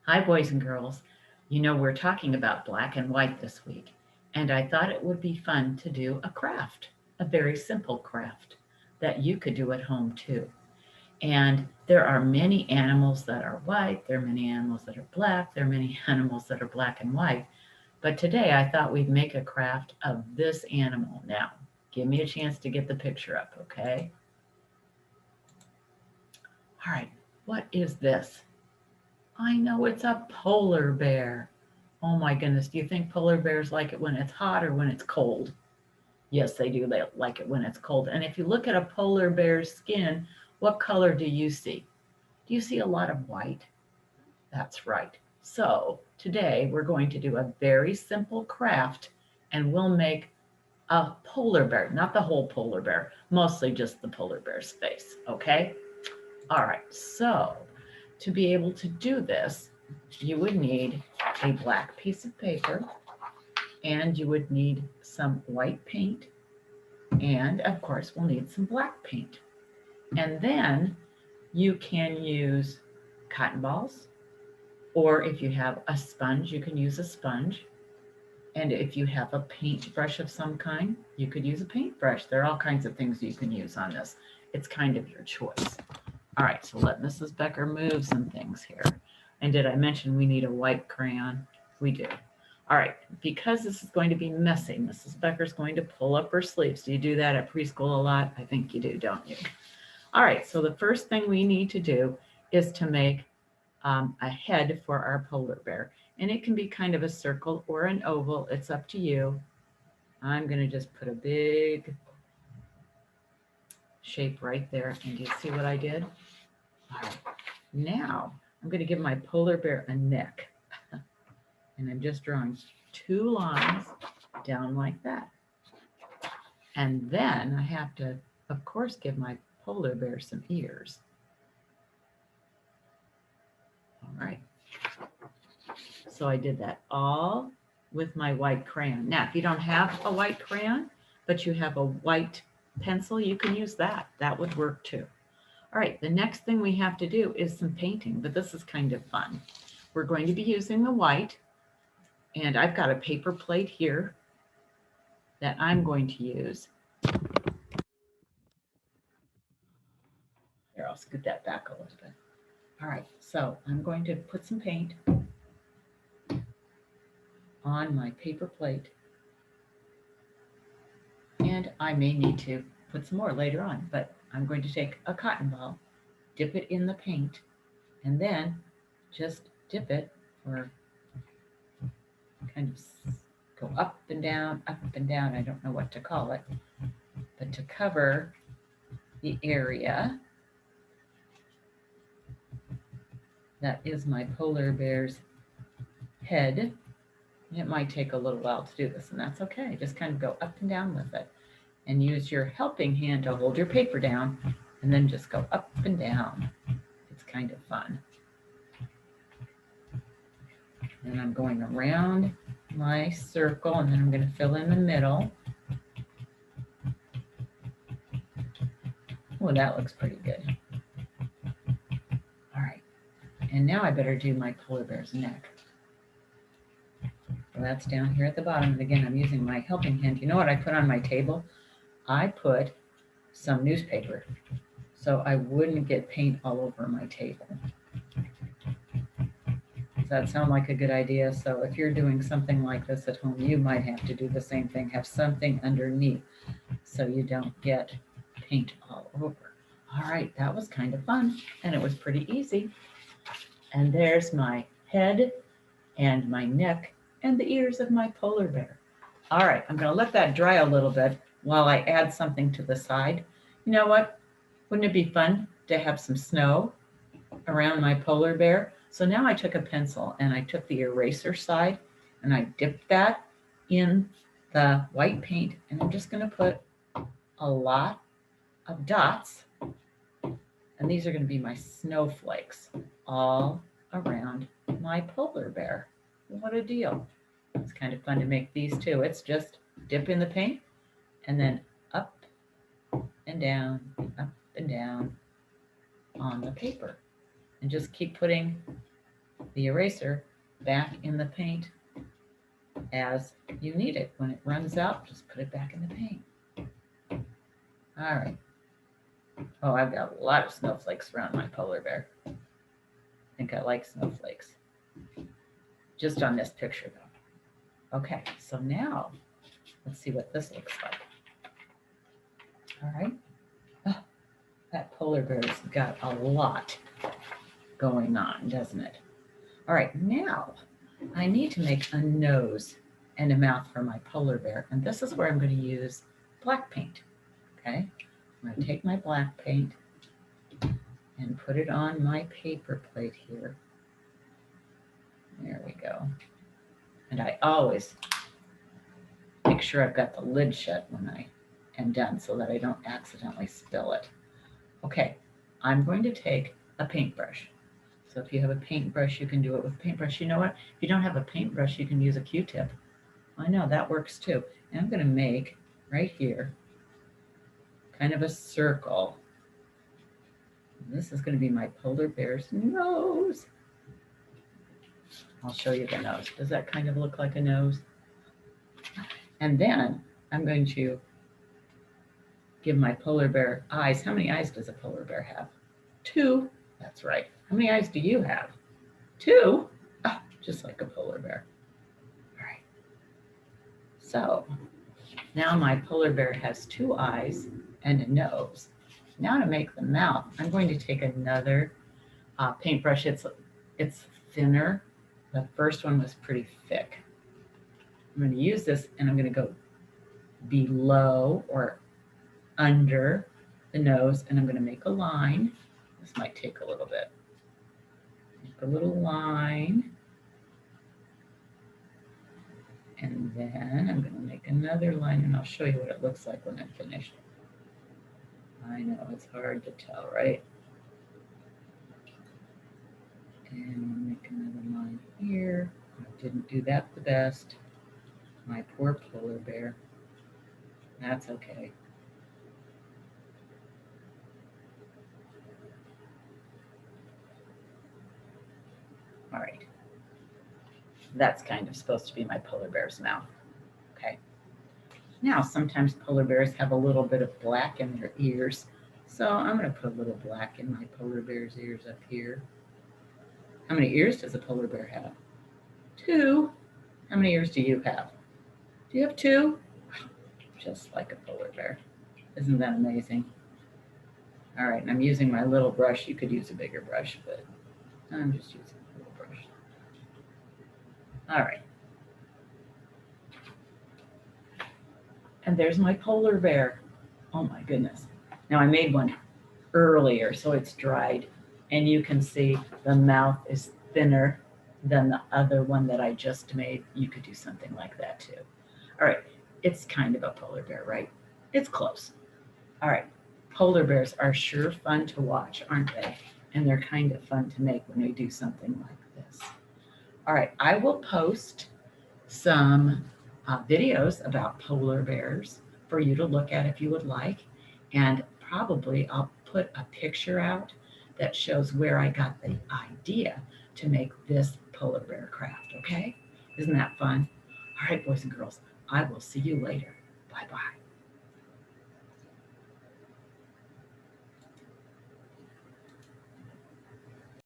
Hi, boys and girls. You know, we're talking about black and white this week, and I thought it would be fun to do a craft, a very simple craft that you could do at home too. And there are many animals that are white, there are many animals that are black, there are many animals that are black and white. But today I thought we'd make a craft of this animal. Now, give me a chance to get the picture up, okay? All right, what is this? I know it's a polar bear. Oh my goodness, do you think polar bears like it when it's hot or when it's cold? Yes, they do. They like it when it's cold. And if you look at a polar bear's skin, what color do you see? Do you see a lot of white? That's right. So today we're going to do a very simple craft and we'll make a polar bear, not the whole polar bear, mostly just the polar bear's face. Okay? All right. So to be able to do this, you would need a black piece of paper and you would need some white paint, and of course we'll need some black paint. And then you can use cotton balls, or if you have a sponge, you can use a sponge. And if you have a paintbrush of some kind, you could use a paintbrush. There are all kinds of things you can use on this. It's kind of your choice. All right, so let Mrs. Becker move some things here. And did I mention we need a white crayon? We do. All right, because this is going to be messy, Mrs. Becker's going to pull up her sleeves. Do you do that at preschool a lot? I think you do, don't you? All right, so the first thing we need to do is to make a head for our polar bear. And it can be kind of a circle or an oval. It's up to you. I'm going to just put a big shape right there. And do you see what I did? All right. Now I'm going to give my polar bear a neck. And I'm just drawing two lines down like that. And then I have to, of course, give my polar bear some ears. All right. So I did that all with my white crayon. Now, if you don't have a white crayon, but you have a white pencil, you can use that. That would work too. All right, the next thing we have to do is some painting, but this is kind of fun. We're going to be using the white, and I've got a paper plate here that I'm going to use. Here, I'll scoot that back a little bit. All right, so I'm going to put some paint on my paper plate, and I may need to put some more later on, but I'm going to take a cotton ball, dip it in the paint, and then just dip it or kind of go up and down, up and down. I don't know what to call it, but to cover the area that is my polar bear's head. It might take a little while to do this, and that's okay. Just kind of go up and down with it and use your helping hand to hold your paper down and then just go up and down. It's kind of fun. And I'm going around my circle, and then I'm going to fill in the middle. Oh, that looks pretty good. All right. And now I better do my polar bear's neck. So that's down here at the bottom. And again, I'm using my helping hand. You know what I put on my table? I put some newspaper so I wouldn't get paint all over my table. Does that sound like a good idea? So if you're doing something like this at home, you might have to do the same thing. Have something underneath so you don't get paint all over. All right, that was kind of fun, and it was pretty easy. And there's my head and my neck and the ears of my polar bear. All right, I'm going to let that dry a little bit while I add something to the side. You know what? Wouldn't it be fun to have some snow around my polar bear? So now I took a pencil and I took the eraser side and I dipped that in the white paint, and I'm just going to put a lot of dots, and these are going to be my snowflakes all around my polar bear. What a deal. It's kind of fun to make these too. It's just dip in the paint and then up and down on the paper. And just keep putting the eraser back in the paint as you need it. When it runs out, just put it back in the paint. All right. Oh, I've got a lot of snowflakes around my polar bear. I think I like snowflakes. Just on this picture though. Okay, so now let's see what this looks like. All right. Oh, that polar bear's got a lot going on, doesn't it? All right, now I need to make a nose and a mouth for my polar bear. And this is where I'm going to use black paint. Okay, I'm going to take my black paint and put it on my paper plate here. There we go. And I always make sure I've got the lid shut when I am done so that I don't accidentally spill it. Okay, I'm going to take a paintbrush. So if you have a paintbrush, you can do it with a paintbrush. You know what? If you don't have a paintbrush, you can use a Q-tip. I know, that works too. And I'm going to make, right here, kind of a circle. And this is going to be my polar bear's nose. I'll show you the nose. Does that kind of look like a nose? And then I'm going to give my polar bear eyes. How many eyes does a polar bear have? 2. That's right. How many eyes do you have? 2. Oh, just like a polar bear. All right. So now my polar bear has 2 eyes and a nose. Now to make the mouth, I'm going to take another paintbrush. It's thinner. The first one was pretty thick. I'm going to use this and I'm going to go below or under the nose and I'm going to make a line. This might take a little bit. Make a little line. And then I'm going to make another line and I'll show you what it looks like when I'm finished. I know it's hard to tell, right? And make another line here. I didn't do that the best. My poor polar bear. That's okay. All right. That's kind of supposed to be my polar bear's mouth. Okay. Now, sometimes polar bears have a little bit of black in their ears. So I'm going to put a little black in my polar bear's ears up here. How many ears does a polar bear have? 2. How many ears do you have? Do you have 2? Just like a polar bear. Isn't that amazing? All right, and I'm using my little brush. You could use a bigger brush, but I'm just using a little brush. All right. And there's my polar bear. Oh my goodness. Now I made one earlier, so it's dried. And you can see the mouth is thinner than the other one that I just made. You could do something like that too. All right, it's kind of a polar bear, right? It's close. All right, polar bears are sure fun to watch, aren't they? And they're kind of fun to make when we do something like this. All right, I will post some videos about polar bears for you to look at if you would like. And probably I'll put a picture out that shows where I got the idea to make this polar bear craft, okay? Isn't that fun? All right, boys and girls, I will see you later. Bye-bye.